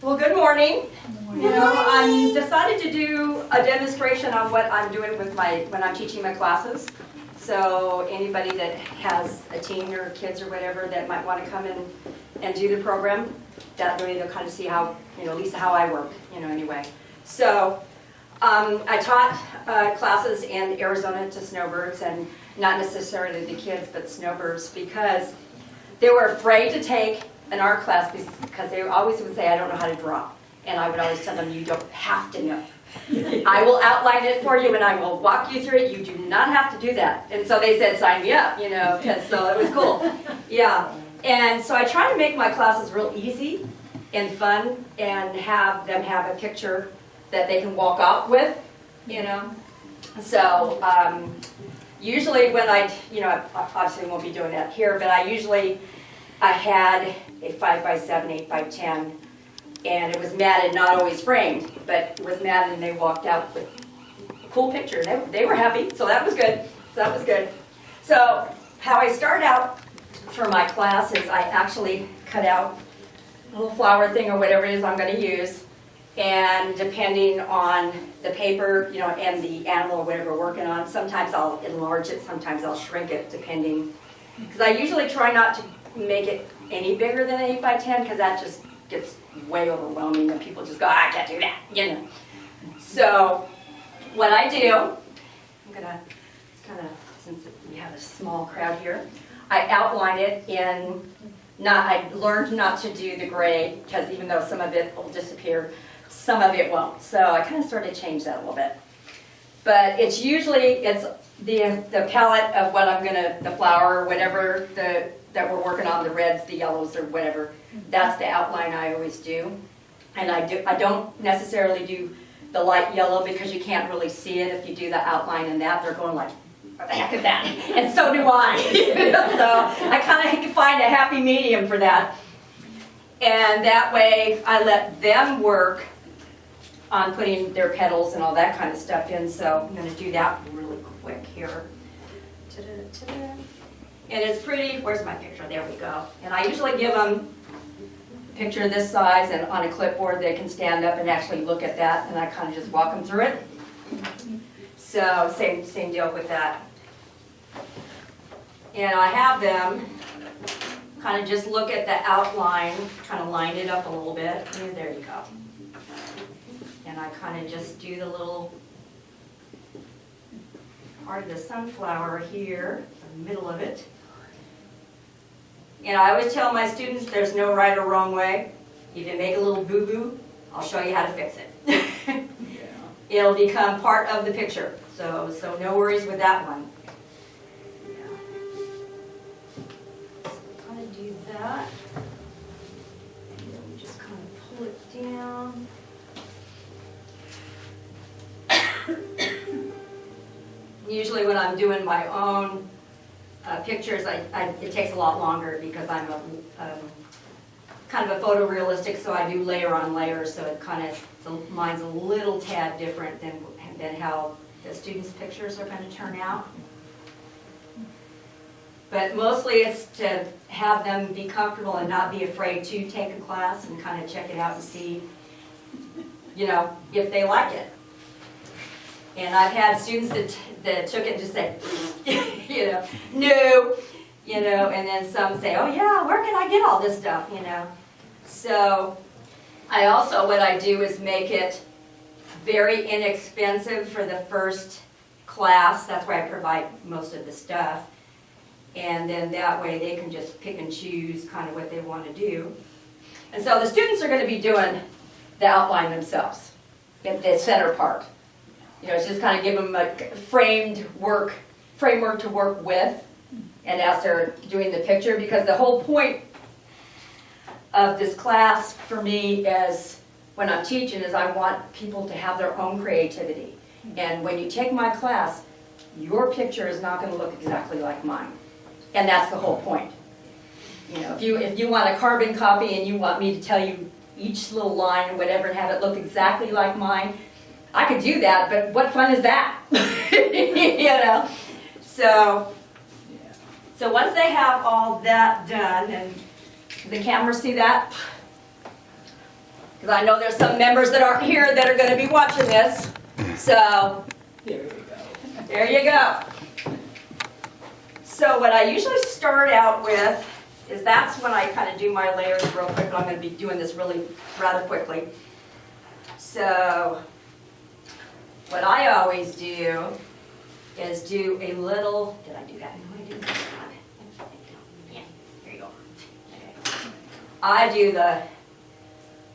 Well, good morning. You know, I decided to do a demonstration on what I'm doing with when I'm teaching my classes. So anybody that has a teen or kids or whatever that might want to come in and do the program, that way they'll kind of see how, at least how I work, anyway. So I taught classes in Arizona to snowbirds, and not necessarily the kids, but snowbirds, because they were afraid to take an art class because they always would say, I don't know how to draw. And I would always tell them, you don't have to know. I will outline it for you and I will walk you through it. You do not have to do that. And so they said, sign me up, so it was cool. Yeah. And so I try to make my classes real easy and fun and have them have a picture that they can walk out with, So usually when I obviously won't be doing that here, but I had a 5x7, 8x10, and it was matted, not always framed, but it was matted, and they walked out with a cool picture. They were happy, so that was good. So how I start out for my class is I actually cut out a little flower thing or whatever it is I'm going to use, and depending on the paper, and the animal or whatever we're working on, sometimes I'll enlarge it, sometimes I'll shrink it, depending, because I usually try not to make it any bigger than 8x10, because that just gets way overwhelming and people just go, I can't do that, So what I do, I'm gonna kind of, since we have a small crowd here, I outline it in, I learned not to do the gray, because even though some of it will disappear, some of it won't. So I kind of started to change that a little bit. But it's the palette of what I'm gonna, the flower or whatever that we're working on, the reds, the yellows, or whatever. That's the outline I always do. And I don't necessarily do the light yellow because you can't really see it if you do the outline in that. They're going like, what the heck is that? And so do I. So I kind of find a happy medium for that. And that way I let them work on putting their petals and all that kind of stuff in. So I'm going to do that really quick here. Ta-da-ta-da. And it's pretty, where's my picture? There we go. And I usually give them a picture this size, and on a clipboard they can stand up and actually look at that, and I kind of just walk them through it. So same deal with that. And I have them kind of just look at the outline, kind of line it up a little bit. And there you go. And I kind of just do the little part of the sunflower here, the middle of it. And I always tell my students there's no right or wrong way. If you make a little boo-boo, I'll show you how to fix it. Yeah. It'll become part of the picture. So no worries with that one. Yeah. So kind of do that. And then we just kind of pull it down. Usually when I'm doing my own pictures, it takes a lot longer because I'm kind of a photorealistic, so I do layer on layer, so it kind of, mine's a little tad different than how the students' pictures are going to turn out. But mostly it's to have them be comfortable and not be afraid to take a class and kind of check it out and see, if they like it. And I've had students that took it and just said, no, and then some say, oh yeah, where can I get all this stuff, So I also, what I do is make it very inexpensive for the first class. That's where I provide most of the stuff. And then that way they can just pick and choose kind of what they want to do. And so the students are going to be doing the outline themselves, the center part. It's just kind of give them a framework to work with, and as they're doing the picture, because the whole point of this class for me is, when I'm teaching, is I want people to have their own creativity. And when you take my class, your picture is not going to look exactly like mine. And that's the whole point. If you want a carbon copy and you want me to tell you each little line or whatever and have it look exactly like mine, I could do that, but what fun is that? So once they have all that done, and the camera see that? because I know there's some members that aren't here that are going to be watching this. So, there you go. So what I usually start out with is that's when I kind of do my layers real quick, but I'm going to be doing this rather quickly. So what I always do is do a little, did I do that? Yeah, here you go. Okay. I do the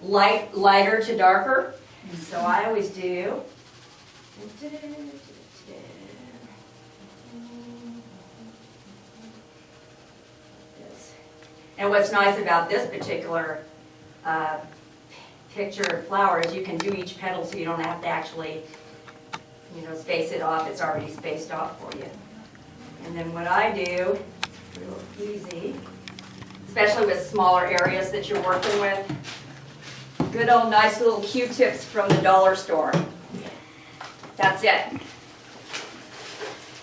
lighter to darker. So I always do. And what's nice about this particular picture of flowers, you can do each petal so you don't have to actually, space it off. It's already spaced off for you. And then what I do, real easy, especially with smaller areas that you're working with, good old nice little Q-tips from the dollar store. That's it.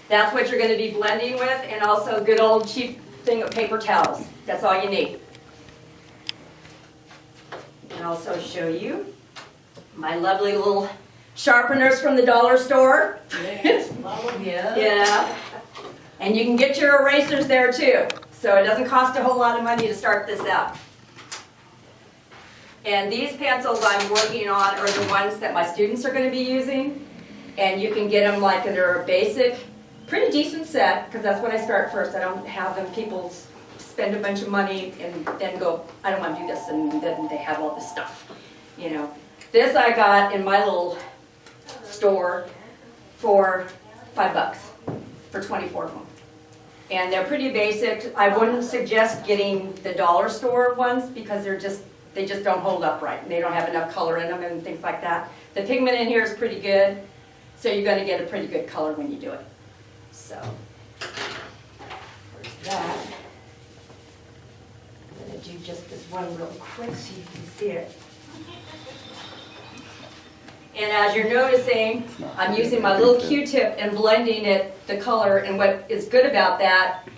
That's what you're going to be blending with, and also a good old cheap thing of paper towels. That's all you need. And also show you my lovely little sharpeners from the dollar store. Yes, Yeah. And you can get your erasers there too. So it doesn't cost a whole lot of money to start this out. And these pencils I'm working on are the ones that my students are going to be using. And you can get them like they're a basic, pretty decent set, because that's when I start first. I don't have them people spend a bunch of money and then go, I don't want to do this, and then they have all this stuff. This I got in my little store for $5 for 24 of them. And they're pretty basic. I wouldn't suggest getting the dollar store ones because they just don't hold up right. They don't have enough color in them and things like that. The pigment in here is pretty good, so you're going to get a pretty good color when you do it. So, there's that. I'm going to do just this one real quick so you can see it. And as you're noticing, I'm using my little Q-tip and blending the color, and what is good about that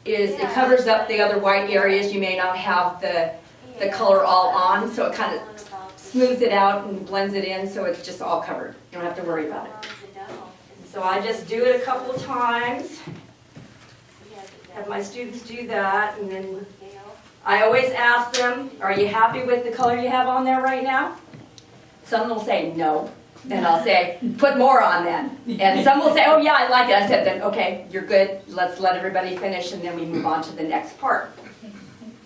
is it covers up the other white areas. You may not have the color all on, so it kind of smooths it out and blends it in, so it's just all covered. You don't have to worry about it. So I just do it a couple of times, have my students do that, and then I always ask them, are you happy with the color you have on there right now? Some will say no, and I'll say, put more on then. And some will say, oh yeah, I like it. I said, then okay, you're good. Let's let everybody finish, and then we move on to the next part.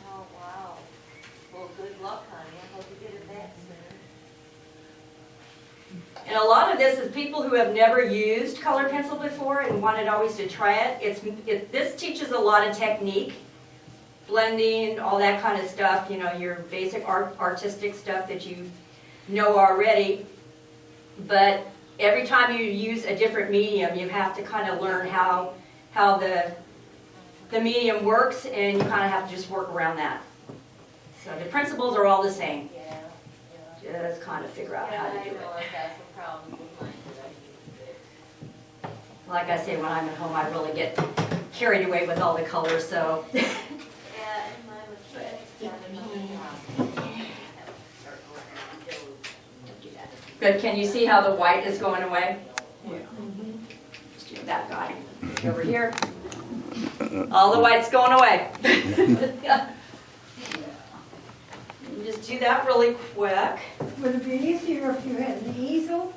Oh, wow. Well, good luck, honey. I hope you get it back soon. And a lot of this is people who have never used colored pencil before and wanted always to try it. This teaches a lot of technique, blending, all that kind of stuff, your basic artistic stuff that you know already. But every time you use a different medium, you have to kind of learn how the medium works, and you kind of have to just work around that. So the principles are all the same. Yeah. Just kind of figure out how to do it. I got some problems with mine that I use. Like I say, when I'm at home, I really get carried away with all the colors, so. Yeah, and mine was Good, can you see how the white is going away? Yeah. Just do that guy over here. All the white's going away. You just do that really quick. Would it be easier if you had an easel,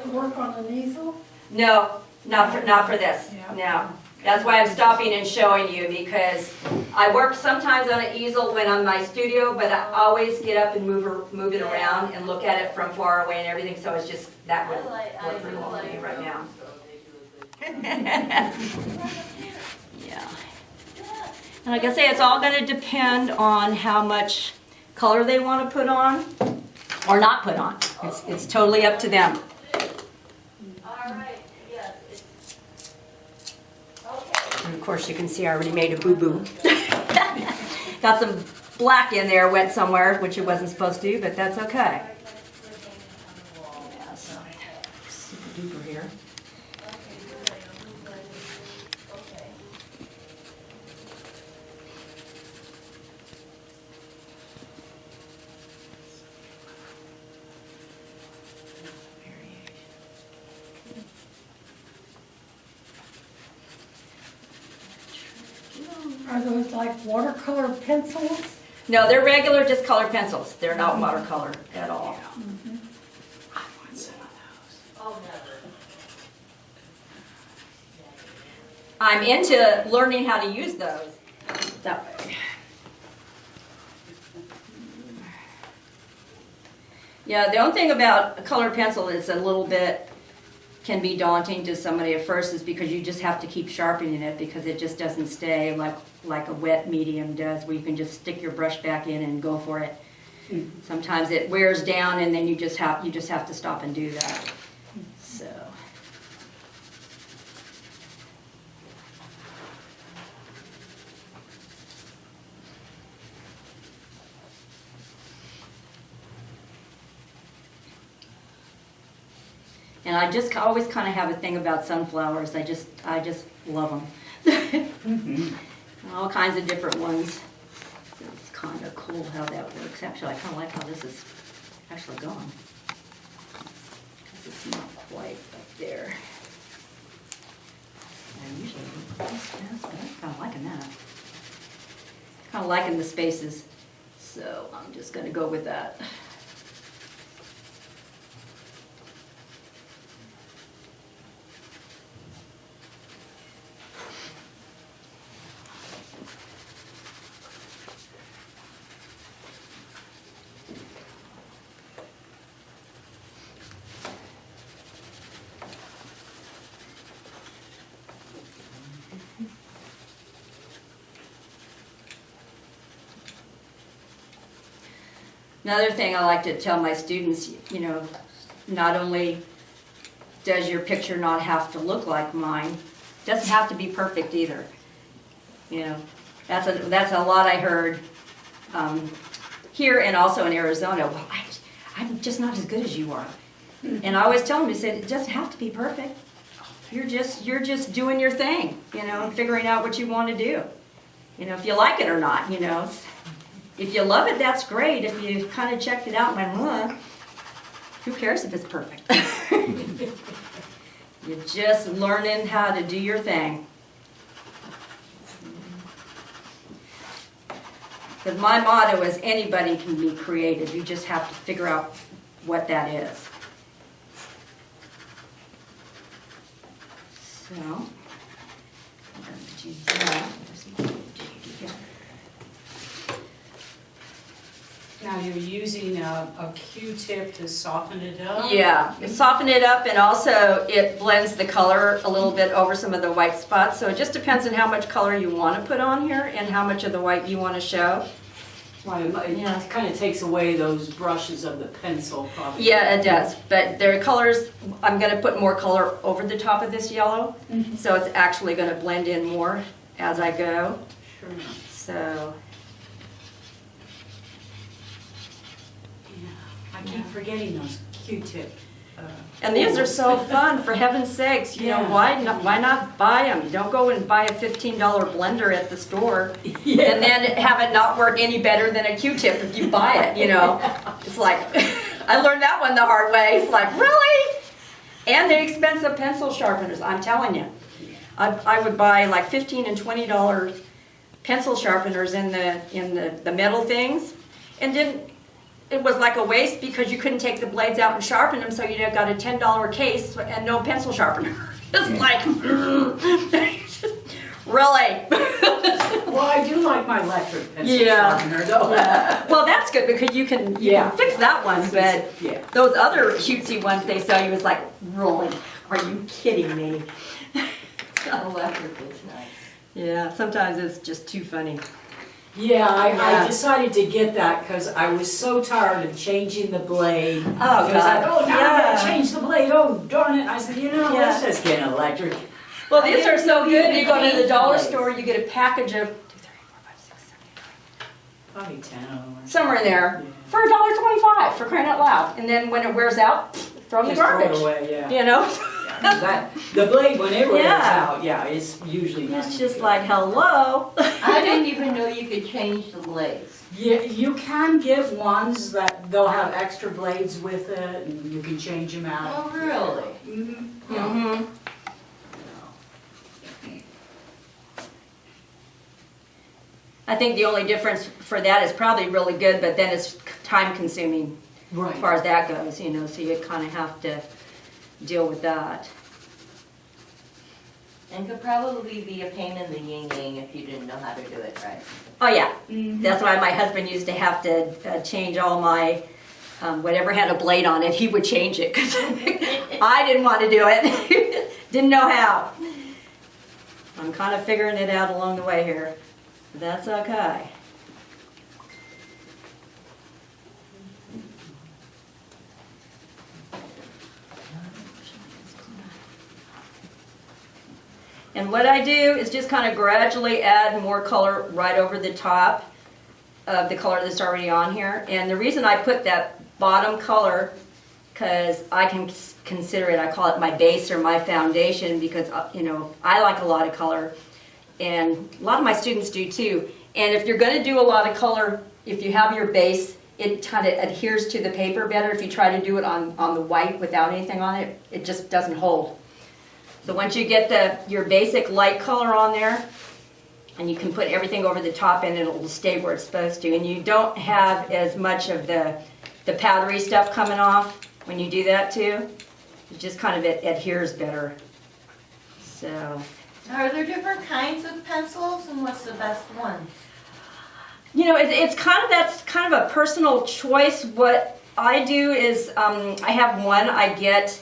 to work on an easel? No, not for this, no. That's why I'm stopping and showing you, because I work sometimes on an easel when I'm in my studio, but I always get up and move it around and look at it from far away and everything, so it's just, that would work pretty well for me right now. Yeah. And like I say, it's all going to depend on how much color they want to put on or not put on. It's totally up to them. All right, yes. And of course, you can see I already made a boo-boo. Got some black in there, went somewhere, which it wasn't supposed to, but that's okay. Yeah, so super duper here. Are those like watercolor pencils? No, they're regular, just colored pencils. They're not watercolor at all. I want some of those. Oh, never. I'm into learning how to use those that way. Yeah, the only thing about a colored pencil is a little bit, can be daunting to somebody at first, is because you just have to keep sharpening it because it just doesn't stay like a wet medium does, where you can just stick your brush back in and go for it. Sometimes it wears down and then you just have to stop and do that. So. And I just always kind of have a thing about sunflowers. I just love them. All kinds of different ones. It's kind of cool how that works. Actually, I kind of like how this is actually going. Because it's not quite up there. I usually do this, but I'm kind of liking that. Kind of liking the spaces. So I'm just going to go with that. Another thing I like to tell my students, you know, not only does your picture not have to look like mine, it doesn't have to be perfect either. You know, that's a lot I heard here and also in Arizona. Well, I'm just not as good as you are. And I always tell them, I said, it doesn't have to be perfect. You're just doing your thing, you know, and figuring out what you want to do. You know, if you like it or not, you know. If you love it, that's great. If you kind of checked it out and went, who cares if it's perfect? You're just learning how to do your thing. Because my motto is anybody can be creative. You just have to figure out what that is. So, I'm going to do that. Now you're using a Q-tip to soften it up? Yeah, soften it up, and also it blends the color a little bit over some of the white spots. So it just depends on how much color you want to put on here and how much of the white you want to show. Right, it kind of takes away those brushes of the pencil, probably. Yeah, it does. But there are colors, I'm going to put more color over the top of this yellow. So it's actually going to blend in more as I go. Sure. So, I keep forgetting those Q-tip. and these are so fun, for heaven's sakes. You know, why not buy them? You don't go and buy a $15 blender at the store and then have it not work any better than a Q-tip if you buy it, you know. It's like, I learned that one the hard way. It's like, really? And the expensive pencil sharpeners, I'm telling you. I would buy like $15 and $20 pencil sharpeners in the metal things, and didn't. It was like a waste because you couldn't take the blades out and sharpen them, so you got a $10 case and no pencil sharpener. It's like, really? Well, I do like my electric pencil sharpener, though. Well, that's good because you can fix that one, but those other cutesy ones they sell you is like, really? Are you kidding me? Electric is nice. Yeah, sometimes it's just too funny. Yeah, I decided to get that because I was so tired of changing the blade. Oh, I was God. like, oh, now I gotta change the blade. Oh, darn it. I said, let's just get an electric. Well, these are so good. You go to the dollar store, you get a package of 2, 3, 4, 5, 6, 7, 8, 9. Probably 10 of them. Somewhere in there for $1.25 for crying out loud. And then when it wears out, throw in the Just garbage. throw it away, yeah. You know? The blade, when it wears Yeah. out, it's usually not. It's just like, hello. I didn't even know you could change the blades. Yeah, you can get ones that they'll have extra blades with it, and you can change them out. Oh, really? Mm-hmm. Mm-hmm. I think the only difference for that is probably really good, but then it's time consuming Right. as far as that goes, you know, so you kind of have to deal with that. And could probably be a pain in the yin-yang if you didn't know how to do it right. Oh yeah, that's why my husband used to have to change all my, whatever had a blade on it, he would change it because I didn't want to do it. Didn't know how. I'm kind of figuring it out along the way here. That's okay. And what I do is just kind of gradually add more color right over the top of the color that's already on here. And the reason I put that bottom color, because I can consider it, I call it my base or my foundation, because you know, I like a lot of color, and a lot of my students do too. And if you're going to do a lot of color, if you have your base, it kind of adheres to the paper better. If you try to do it on the white without anything on it, it just doesn't hold. So once you get your basic light color on there, and you can put everything over the top and it'll stay where it's supposed to, and you don't have as much of the powdery stuff coming off when you do that too. It just kind of adheres better. So, Are there different kinds of pencils, and what's the best one? you know, that's kind of a personal choice. What I do is I have one I get.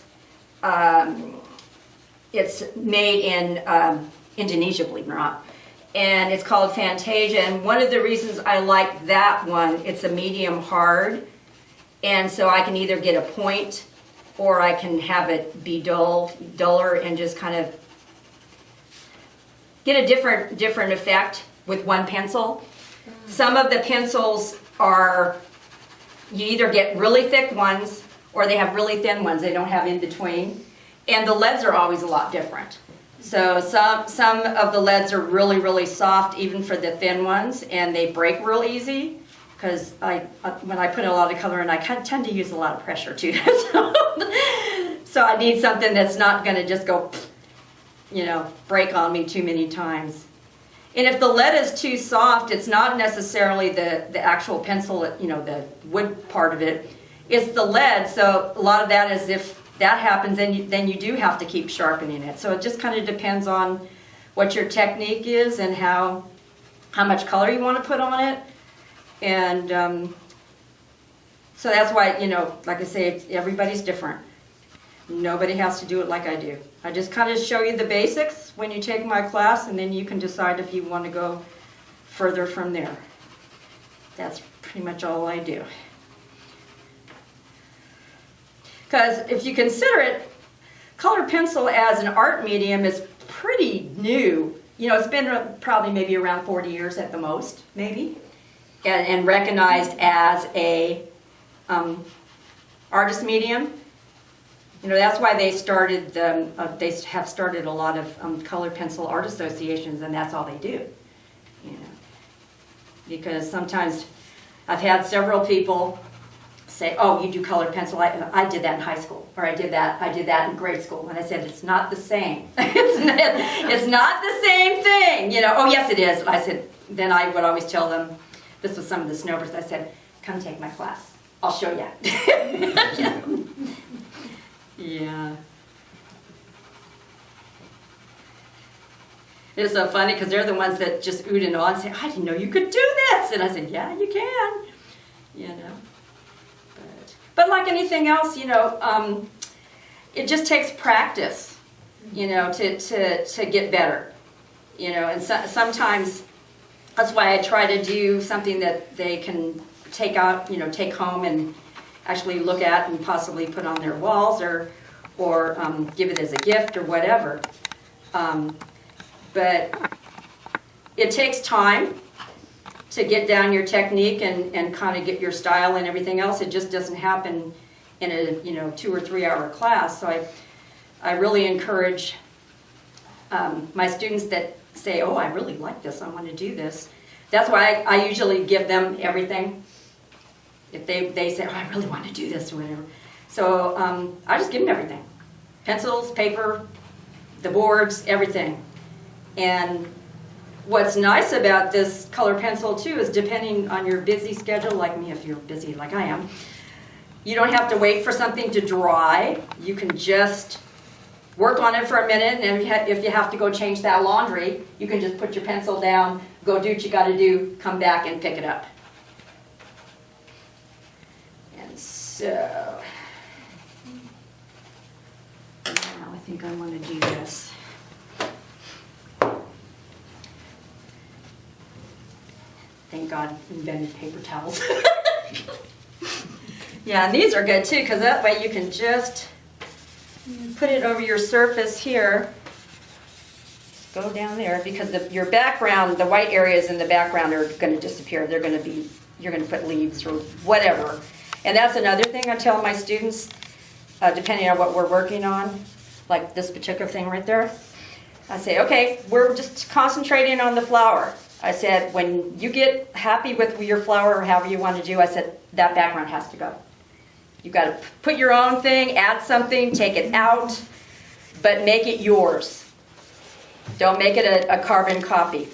It's made in Indonesia, believe it or not. And it's called Fantasia. And one of the reasons I like that one, it's a medium hard. And so I can either get a point or I can have it be duller and just kind of get a different effect with one pencil. Some of the pencils are, you either get really thick ones or they have really thin ones. They don't have in between. And the leads are always a lot different. So some of the leads are really, really soft, even for the thin ones, and they break real easy. Because when I put a lot of color in, I tend to use a lot of pressure too. So I need something that's not going to just go, you know, break on me too many times. And if the lead is too soft, it's not necessarily the actual pencil, you know, the wood part of it. It's the lead. So a lot of that is if that happens, then you do have to keep sharpening it. So it just kind of depends on what your technique is and how much color you want to put on it. And so that's why, you know, like I say, everybody's different. Nobody has to do it like I do. I just kind of show you the basics when you take my class, and then you can decide if you want to go further from there. That's pretty much all I do. Because if you consider it, colored pencil as an art medium is pretty new. You know, it's been probably maybe around 40 years at the most, maybe, and recognized as a artist medium. You know, that's why they started. They have started a lot of colored pencil art associations, and that's all they do. You know, because sometimes I've had several people say, "Oh, you do colored pencil? I did that in high school, or I did that in grade school." And I said, "It's not the same. It's not the same thing." You know, "Oh, yes, it is." I said. Then I would always tell them, this was some of the snowbirds. I said, "Come take my class. I'll show you." Yeah. It's so funny because they're the ones that just ooh and ah and say, "I didn't know you could do this." And I said, "Yeah, you can." You know. But like anything else, you know, it just takes practice, you know, to get better. You know, and sometimes that's why I try to do something that they can take out, you know, take home and actually look at and possibly put on their walls or give it as a gift or whatever. But it takes time to get down your technique and kind of get your style and everything else. It just doesn't happen in a, you know, 2 or 3 hour class. So I really encourage my students that say, "Oh, I really like this, I want to do this." That's why I usually give them everything. If they say, "Oh, I really want to do this," or whatever. So I just give them everything. Pencils, paper, the boards, everything. And what's nice about this color pencil too is depending on your busy schedule, like me, if you're busy like I am, you don't have to wait for something to dry. You can just work on it for a minute, and if you have to go change that laundry, you can just put your pencil down, go do what you got to do, come back and pick it up. And so, now I think I want to do this. Thank God we invented paper towels. Yeah, and these are good too, because that way you can just put it over your surface here. Go down there, because your background, the white areas in the background are going to disappear. They're going to be, you're going to put leaves or whatever. And that's another thing I tell my students, depending on what we're working on, like this particular thing right there. I say, okay, we're just concentrating on the flower. I said, when you get happy with your flower or however you want to do, I said, that background has to go. You've got to put your own thing, add something, take it out, but make it yours. Don't make it a carbon copy.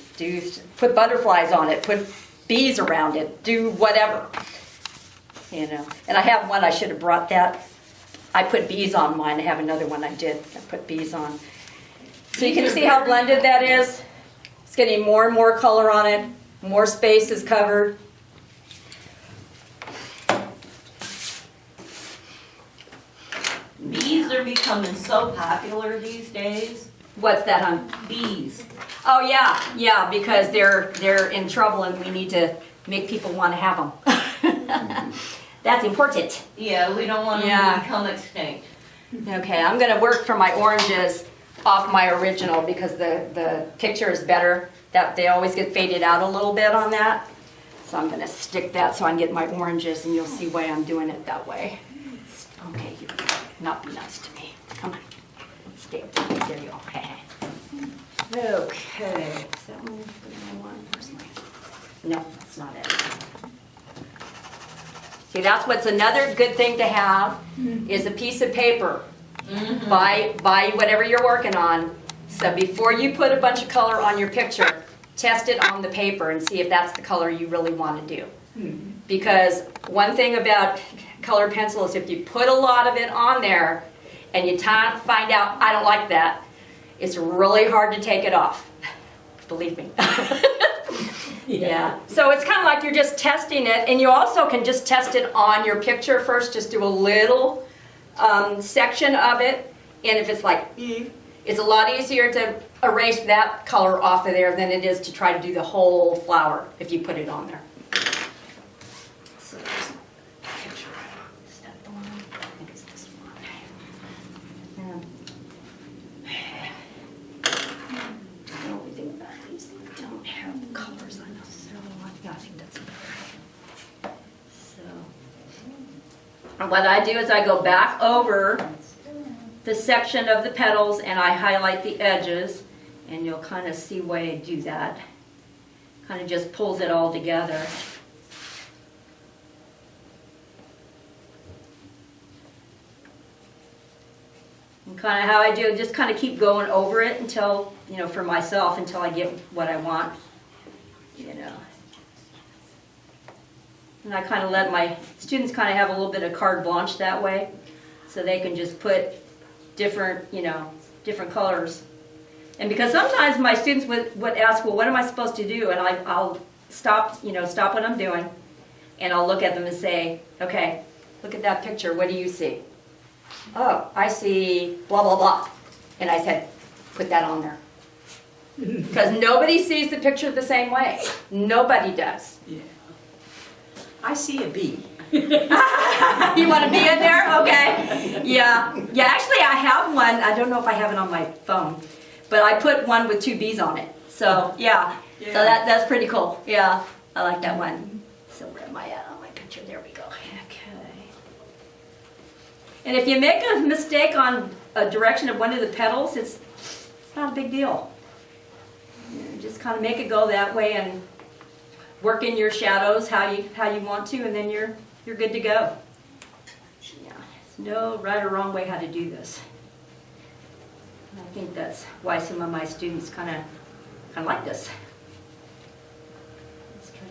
Put butterflies on it, put bees around it, do whatever. You know. And I have one, I should have brought that. I put bees on mine. I have another one I did. I put bees on. So you can see how blended that is. It's getting more and more color on it. More space is covered. Bees are becoming so popular these days. What's that, hon? Bees. Oh yeah, because they're in trouble and we need to make people want to have them. That's important. Yeah, we don't want them to become extinct. Okay, I'm going to work for my oranges off my original because the picture is better. That they always get faded out a little bit on that. So I'm going to stick that so I can get my oranges, and you'll see why I'm doing it that way. Okay, you not be nice to me. Come on. Stay up there. There you go. Okay. Is that one the one? Where's mine? No, that's not it. See, that's what's another good thing to have is a piece of paper. Buy whatever you're working on. So before you put a bunch of color on your picture, test it on the paper and see if that's the color you really want to do. Because one thing about colored pencil is if you put a lot of it on there and you find out, I don't like that, it's really hard to take it off. Believe me. Yeah. So it's kind of like you're just testing it, and you also can just test it on your picture first. Just do a little section of it, and if it's like, it's a lot easier to erase that color off of there than it is to try to do the whole flower if you put it on there. So there's a picture. Is that the one? I think it's this one. The only thing about these, they don't have the colors on them, so I think that's it. So, and what I do is I go back over the section of the petals and I highlight the edges, and you'll kind of see why I do that. Kind of just pulls it all together. And kind of how I do, just kind of keep going over it until, you know, for myself, until I get what I want, you know. And I kind of let my students kind of have a little bit of carte blanche that way, so they can just put different, you know, different colors. And because sometimes my students would ask, well, what am I supposed to do? And I'll stop, you know, stop what I'm doing, and I'll look at them and say, okay, look at that picture. What do you see? Oh, I see blah, blah, blah. And I said, put that on there. Because nobody sees the picture the same way. Nobody does. Yeah. I see a bee. You want to be in there? Okay. Yeah. Yeah, actually I have one. I don't know if I have it on my phone. But I put one with 2 bees on it. So, yeah. So that's pretty cool. Yeah. I like that one. So where am I at on my picture? There we go. Okay. And if you make a mistake on a direction of one of the petals, it's not a big deal. You just kind of make it go that way and work in your shadows how you want to, and then you're good to go. Yeah, there's no right or wrong way how to do this. And I think that's why some of my students kind of like this.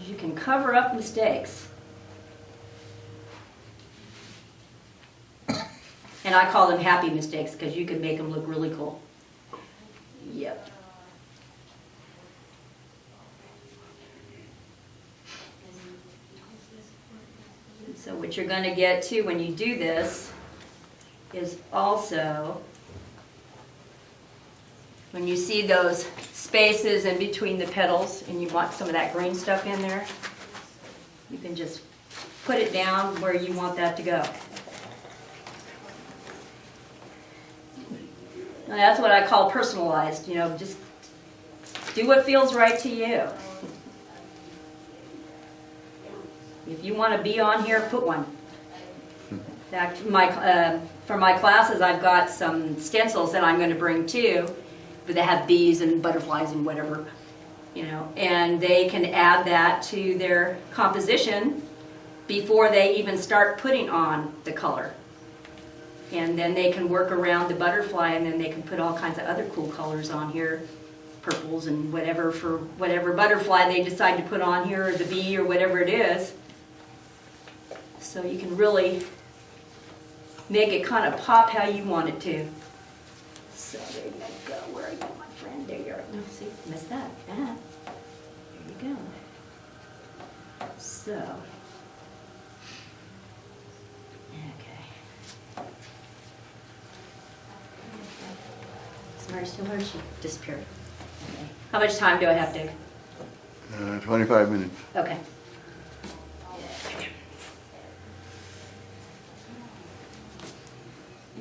You can cover up mistakes. And I call them happy mistakes because you can make them look really cool. Yep. So what you're going to get to when you do this is also, when you see those spaces in between the petals and you want some of that green stuff in there, you can just put it down where you want that to go. And that's what I call personalized, you know, just do what feels right to you. If you want to be on here, put one. In fact, for my classes, I've got some stencils that I'm going to bring too, but they have bees and butterflies and whatever, you know, and they can add that to their composition before they even start putting on the color. And then they can work around the butterfly, and then they can put all kinds of other cool colors on here, purples and whatever, for whatever butterfly they decide to put on here, or the bee, or whatever it is. So you can really make it kind of pop how you want it to. So there you go. Where are you, my friend? There you are. No, see, missed that. Ah, there you go. So, okay. Is Mary still here? She disappeared. Okay. How much time do I have, Dave? 25 minutes. Okay.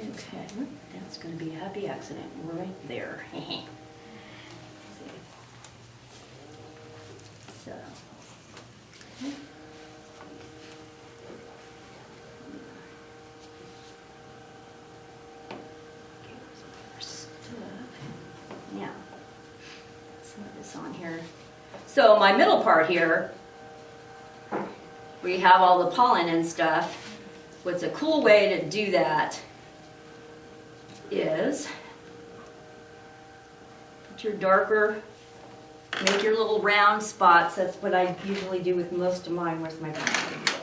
Okay, that's going to be a happy accident right there. So. Yeah. Some of this on here. So my middle part here, we have all the pollen and stuff. What's a cool way to do that is put your darker, make your little round spots. That's what I usually do with most of mine. Where's my pencil?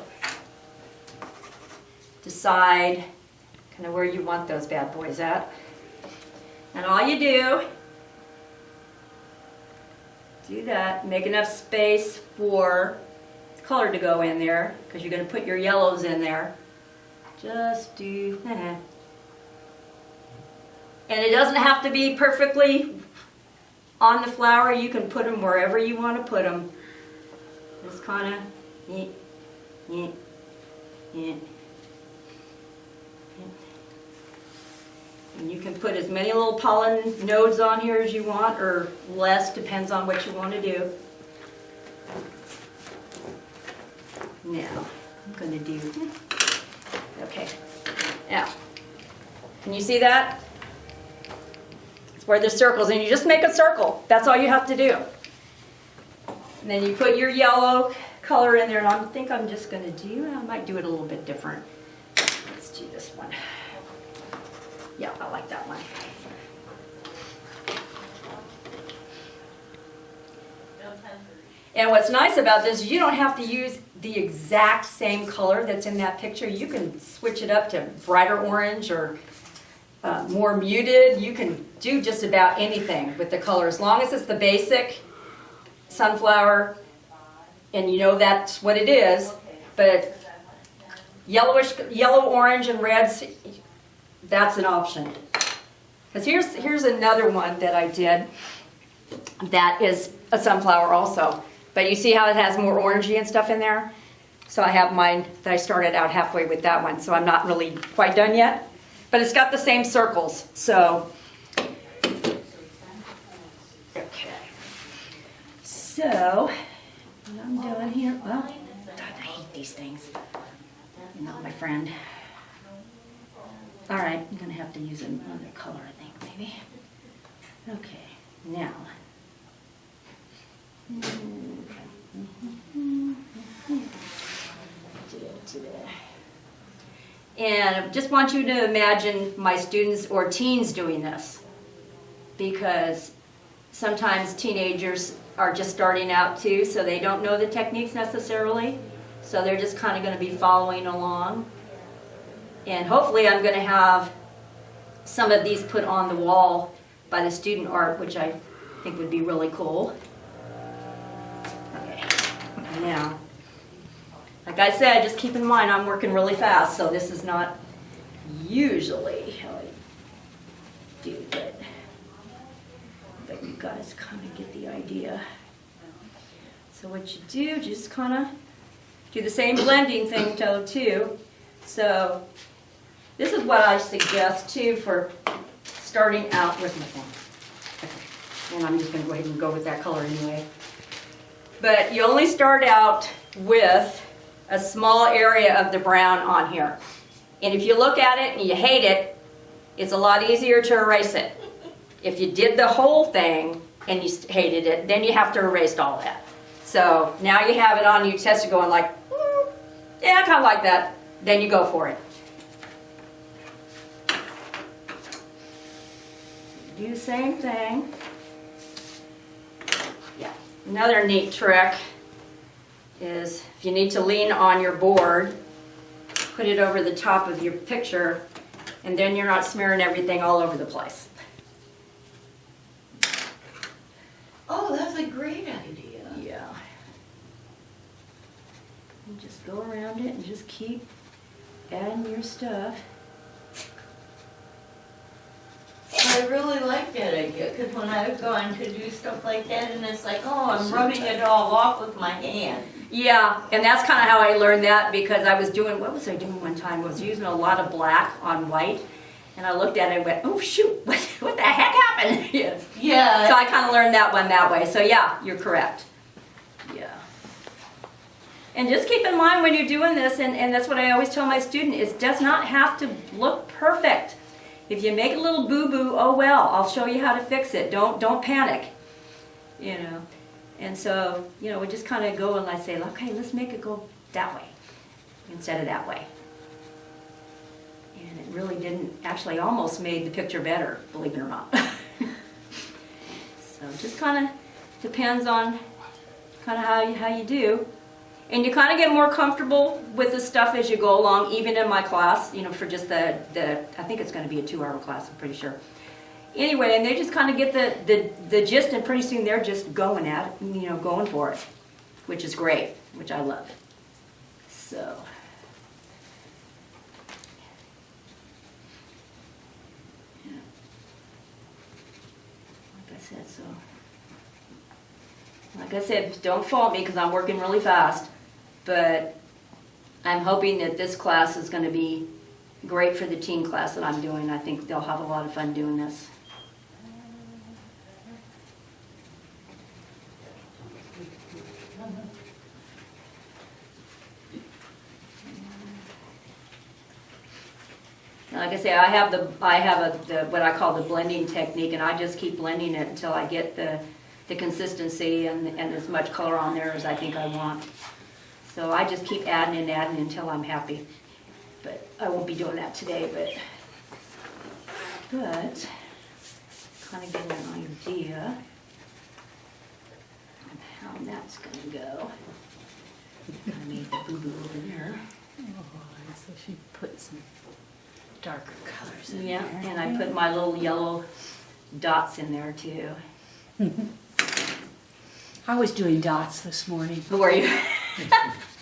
Decide kind of where you want those bad boys at. And all you do that, make enough space for color to go in there, because you're going to put your yellows in there. Just do that. And it doesn't have to be perfectly on the flower. You can put them wherever you want to put them. Just kind of, and you can put as many little pollen nodes on here as you want, or less, depends on what you want to do. Now, I'm going to do, okay. Now, can you see that? It's where there's circles, and you just make a circle. That's all you have to do. And then you put your yellow color in there, and I think I'm just going to do, I might do it a little bit different. Let's do this one. Yeah, I like that one. And what's nice about this is you don't have to use the exact same color that's in that picture. You can switch it up to brighter orange or more muted. You can do just about anything with the color, as long as it's the basic sunflower, and you know that's what it is. But yellowish, yellow, orange, and reds, that's an option. Because here's another one that I did that is a sunflower also. But you see how it has more orangey and stuff in there? So I have mine that I started out halfway with that one, so I'm not really quite done yet. But it's got the same circles, so. Okay. So, what I'm doing here, well, God, I hate these things. You're not my friend. All right, I'm gonna have to use another color, I think, maybe. Okay, now. And I just want you to imagine my students or teens doing this, because sometimes teenagers are just starting out too, so they don't know the techniques necessarily. So they're just kind of going to be following along. And hopefully I'm going to have some of these put on the wall by the student art, which I think would be really cool. Okay, now, like I said, just keep in mind I'm working really fast, so this is not usually how I do it. But you guys kind of get the idea. So what you do, just kind of do the same blending thing too. So this is what I suggest too for starting out with my phone. Okay. And I'm just going to go ahead and go with that color anyway. But you only start out with a small area of the brown on here. And if you look at it and you hate it, it's a lot easier to erase it. If you did the whole thing and you hated it, then you have to erase all that. So now you have it on, you test it going like, yeah, I kind of like that. Then you go for it. Do the same thing. Yeah. Another neat trick is if you need to lean on your board, put it over the top of your picture, and then you're not smearing everything all over the place. Oh, that's a great idea. Yeah. And just go around it and just keep adding your stuff. I really like that idea, because when I was going to do stuff like that, and it's like, oh, I'm rubbing it all off with my hand. Yeah, and that's kind of how I learned that, because I was doing, what was I doing one time? I was using a lot of black on white, and I looked at it and went, oh shoot, what the heck happened? Yeah. Yeah. So I kind of learned that one that way. So yeah, you're correct. Yeah. And just keep in mind when you're doing this, and that's what I always tell my student, it does not have to look perfect. If you make a little boo-boo, oh well, I'll show you how to fix it. Don't panic, you know. And so, you know, we just kind of go and I say, okay, let's make it go that way instead of that way. And it really didn't, actually almost made the picture better, believe it or not. So it just kind of depends on kind of how you do. And you kind of get more comfortable with the stuff as you go along, even in my class, you know, for just I think it's going to be a 2-hour class, I'm pretty sure. Anyway, and they just kind of get the gist, and pretty soon they're just going at it, you know, going for it, which is great, which I love. So. Yeah. Like I said, don't fault me because I'm working really fast, but I'm hoping that this class is going to be great for the teen class that I'm doing. I think they'll have a lot of fun doing this. Like I say, I have what I call the blending technique, and I just keep blending it until I get the consistency and as much color on there as I think I want. So I just keep adding and adding until I'm happy. But I won't be doing that today, but kind of get an idea of how that's going to go. I made the boo-boo over there. Oh, so she put some darker colors in Yeah, there. and I put my little yellow dots in there too. I was doing dots this morning Who are you?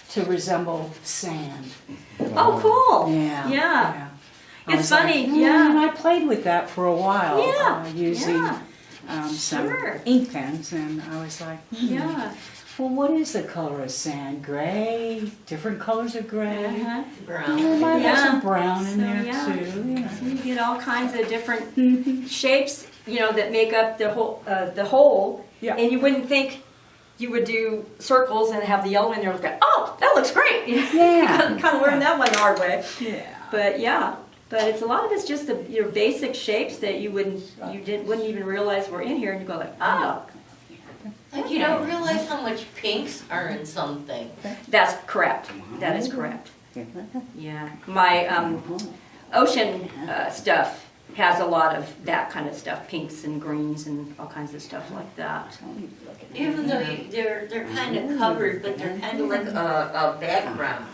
to resemble sand. Oh, cool. Yeah. Yeah. I It's was like, funny, and yeah. I played with that for a while, Yeah, using yeah. some Sure. ink pens, and I was like, Yeah. well, what is the color of sand? Gray? Different colors of gray? Uh-huh. Brown. There might have Yeah. some brown in So, there yeah. too. You know. So you get all kinds of different shapes, you know, that make up the whole. Yeah. And you wouldn't think you would do circles and have the yellow in there. And go, oh, that looks great. Yeah. kind of learned that one the hard way. Yeah. But yeah, but it's a lot of it's just your basic shapes that you wouldn't even realize were in here, and you go like, oh, Like you don't realize how much pinks are in something. that's correct. That is correct. Yeah, my ocean stuff has a lot of that kind of stuff, pinks and greens and all kinds of stuff like that. Even though they're kind of covered, but they're kind of like a background.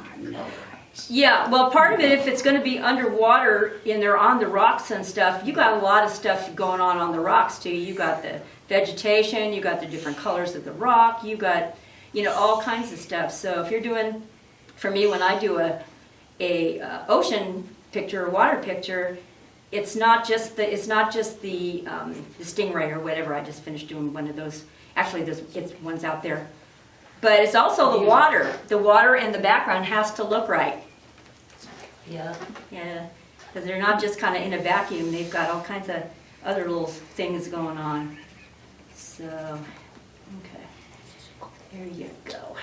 Yeah, well, part of it, if it's gonna be underwater and they're on the rocks and stuff, you got a lot of stuff going on the rocks too. You got the vegetation, you got the different colors of the rock, you got, you know, all kinds of stuff. So if you're doing, for me, when I do a ocean picture, a water picture, it's not just the stingray or whatever. I just finished doing one of those. Actually, it's one's out there. But it's also the water. The water and the background has to look right. Yeah. Yeah, because they're not just kind of in a vacuum. They've got all kinds of other little things going on. So, okay. There you go.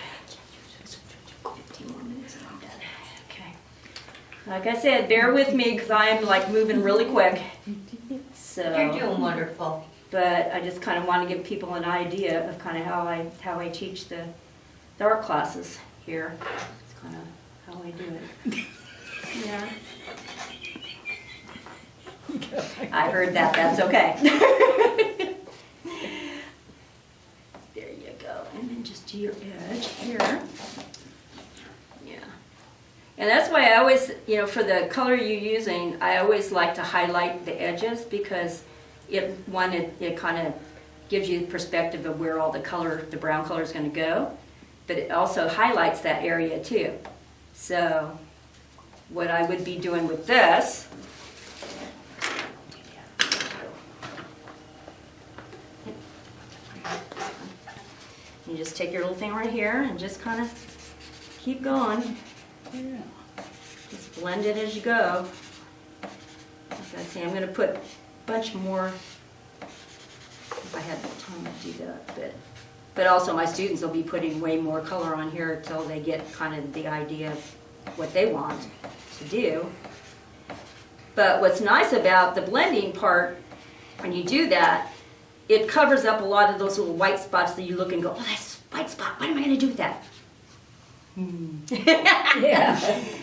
15 more minutes and I'm done. Okay. Like I said, bear with me because I'm like moving really quick. So. You're doing wonderful. But I just kind of want to give people an idea of kind of how I teach the art classes here. It's kind of how I do it. Yeah. I heard that. That's okay. There you go. And then just to your edge here. Yeah. And that's why I always, you know, for the color you're using, I always like to highlight the edges because it kind of gives you perspective of where all the brown color is going to go, but it also highlights that area too. So what I would be doing with this, you just take your little thing right here and just kind of keep going. Just blend it as you go. Like I say, I'm going to put bunch more if I had more time to do that, but also my students will be putting way more color on here until they get kind of the idea of what they want to do. But what's nice about the blending part, when you do that, it covers up a lot of those little white spots that you look and go, oh, that's a white spot, what am I going to do with that? Yeah.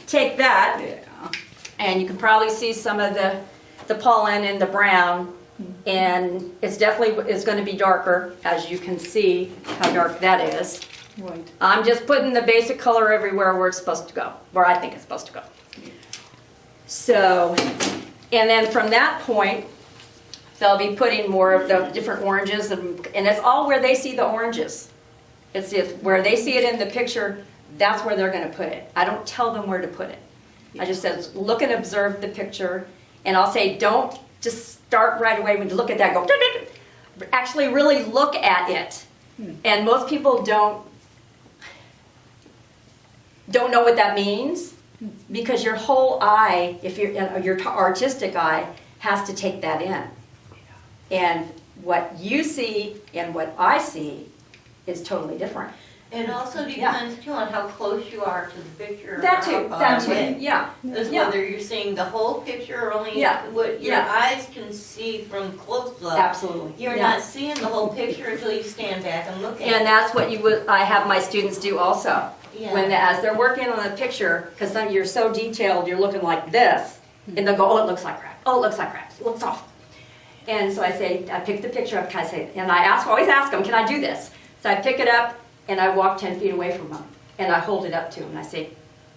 Take that, and you can probably see some of the pollen and the brown, and it's definitely going to be darker, as you can see how dark that is. Right. I'm just putting the basic color everywhere where it's supposed to go, where I think it's supposed to go. So, and then from that point, they'll be putting more of the different oranges, and it's all where they see the oranges. It's where they see it in the picture, that's where they're going to put it. I don't tell them where to put it. I just said, look and observe the picture. And I'll say, don't just start right away when you look at that, go, actually really look at it. And most people don't know what that means because your whole eye, if your artistic eye, has to take that in. And what you see and what I see is totally different. It also depends too on how close you are to the picture. That too, or how that far away. too, yeah. Is Yeah. whether you're seeing the whole picture or only Yeah. what your Yeah. eyes can see from close up. Absolutely. You're Yeah. not seeing the whole picture until you stand back and look at it. And that's what I have my students do also. Yeah. As they're working on the picture, because then you're so detailed, you're looking like this, and they'll go, oh, it looks like crap. Oh, it looks like crap. It looks awful. And so I pick the picture up, and I always ask them, can I do this? So I pick it up, and I walk 10 feet away from them, and I hold it up to them, and I say,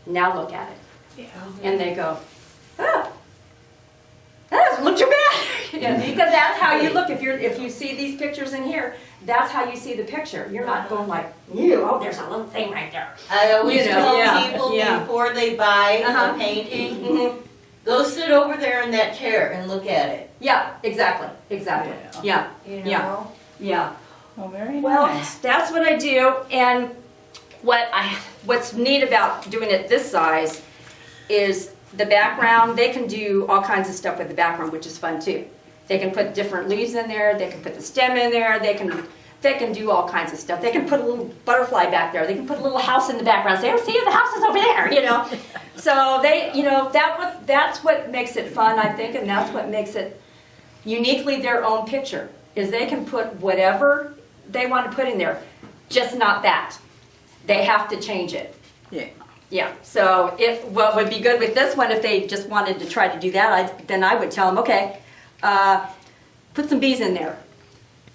now look at it. Yeah. And they go, oh, that doesn't look too bad. Yeah, because that's how you look. If you see these pictures in here, that's how you see the picture. You're not going like, oh, there's a little thing right there. I always tell yeah, people yeah. before they buy Uh-huh. a painting, Mm-hmm. go sit over there in that chair and look at it. Yeah, exactly. Yeah, You know? Yeah. yeah. Oh, very Well, nice. that's what I do, and what's neat about doing it this size is the background. They can do all kinds of stuff with the background, which is fun too. They can put different leaves in there. They can put the stem in there. They can do all kinds of stuff. They can put a little butterfly back there. They can put a little house in the background. Say, oh, see, the house is over there, you know. So that's what makes it fun, I think, and that's what makes it uniquely their own picture. Is they can put whatever they want to put in there, just not that. They have to change it. Yeah. Yeah. So what would be good with this one, if they just wanted to try to do that, then I would tell them, okay, Put some bees in there.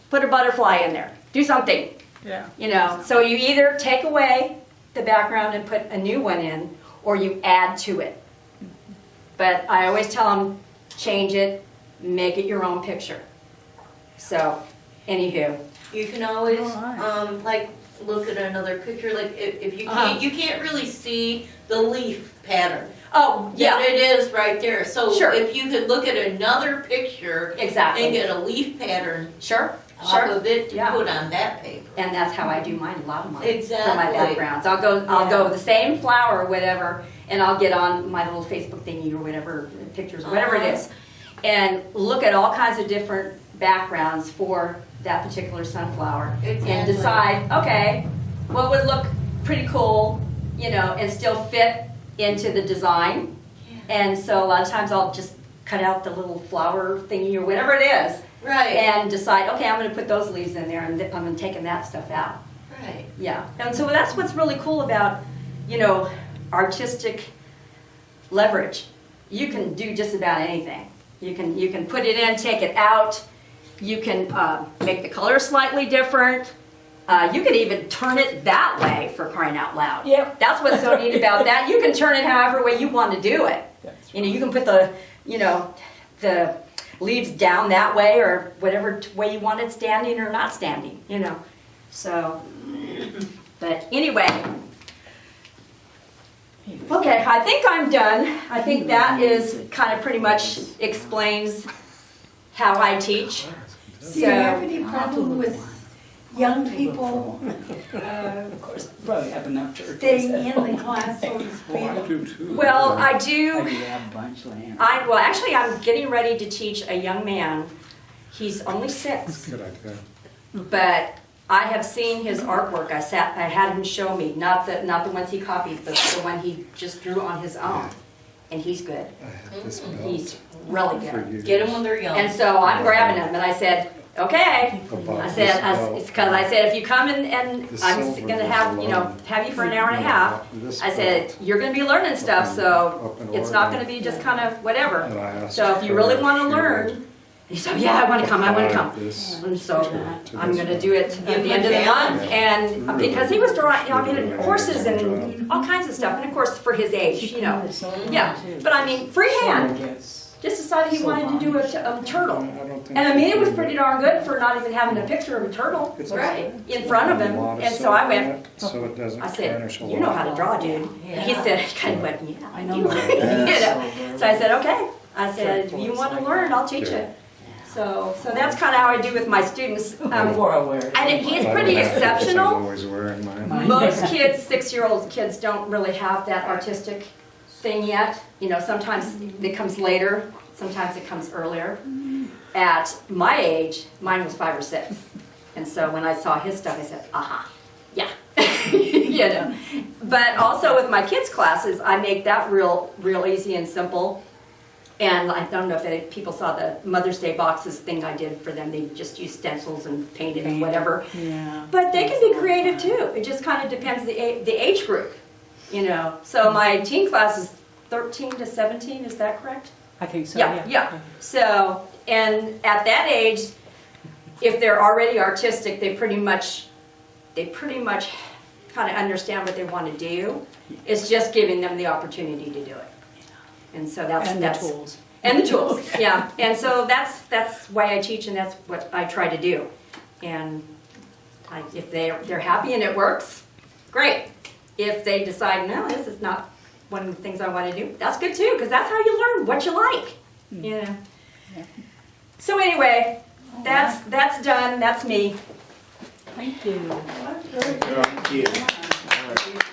Put a butterfly in there. Do something. Yeah. You know, so you either take away the background and put a new one in, or you add to it. But I always tell them, change it, make it your own picture. So, anywho. You can always, Alright. like, look at another picture, like, if you Uh-huh. can't, you can't really see the leaf pattern. Oh, Yeah, yeah, it is right there, so Sure. if you could look at another picture and exactly. get a leaf pattern Sure, off sure. of it to Yeah. put on that paper. And that's how I do mine, a lot of mine. For my Exactly. backgrounds. I'll go the same flower or whatever, and I'll get on my little Facebook thingy or whatever, pictures, whatever it is, and look at all kinds of different backgrounds for that particular sunflower. And Exactly. decide, okay, what would look pretty cool, you know, and still fit into the design. And so a lot of times I'll just cut out the little flower thingy or whatever it is, Right, and decide, okay, I'm gonna put those leaves in there, and I'm taking that stuff out. right. Yeah, and so that's what's really cool about, you know, artistic leverage. You can do just about anything. You can put it in, take it out. You can make the color slightly different. You can even turn it that way, for crying out loud. Yep. That's what's so neat about that. You can turn it however way you want to do it. That's You know, you can put the, you know, the leaves down that way or whatever way you want it standing or not standing, you know. So, but anyway. Okay, I think I'm done. I think that is kind of pretty much explains how I teach. Do you have So, any problem with young people Of course, probably have enough turtles. staying in the class, so to I speak? do too. well, I I do, do have a bunch of land. well, actually, I'm getting ready to teach a young man. He's only 6. Good idea. But I have seen his artwork. I had him show me, not the ones he copied, but the one he just drew on his own. And he's good. I had this He's belt really for good. years. Get them when they're young. And so I'm grabbing him, and I said, okay. About I this said, belt. it's because I said, if you come and The I'm silver gonna goes have, you know, along. have you for an hour and a half. This I said, belt. you're gonna be learning stuff, Up so in it's not Oregon. gonna be just kind of whatever. And I asked So if you her really if wanna she would learn, he said, yeah, I wanna come. apply this And so to I'm this gonna one. do it at the end of the month, and because he was drawing, you know, I mean, horses and all kinds of stuff, and of course for his age, you know. Yeah, but I mean, freehand, just decided he wanted to do a turtle. And I mean, it was pretty darn good for not even having a picture of a turtle It's right in front of him. And so I went, So it doesn't I said, tarnish a you know lot. how to draw, dude. And he Yeah. said, he kind of went, yeah, I know. you know. So I said, okay. I said, if you want to learn, I'll teach you. So that's kind of how I do with my students. Before I wear it. And he's I pretty don't have to, 'cause I'm exceptional. always wearing mine. Most kids, 6-year-old kids, don't really have that artistic thing yet. You know, sometimes it comes later, sometimes it comes earlier. At my age, mine was 5 or 6. And so when I saw his stuff, I said, aha, yeah. You know. But also with my kids' classes, I make that real easy and simple. And I don't know if people saw the Mother's Day boxes thing I did for them. They just used stencils and painted and whatever. Yeah. But they can be creative too. It just kind of depends the age group, you know. So my teen class is 13 to 17, is that correct? I think so, Yeah. So, and at that age, if they're already artistic, they pretty much kind of understand what they want to do. It's just giving them the opportunity to do it. And so And the tools. And the tools, yeah. And so that's why I teach, and that's what I try to do. And if they're happy and it works, great. If they decide, no, this is not one of the things I want to do, that's good too, because that's how you learn what you like. You know. Yeah. So anyway, that's done. That's me. Thank you. Very good. Thank you. All right.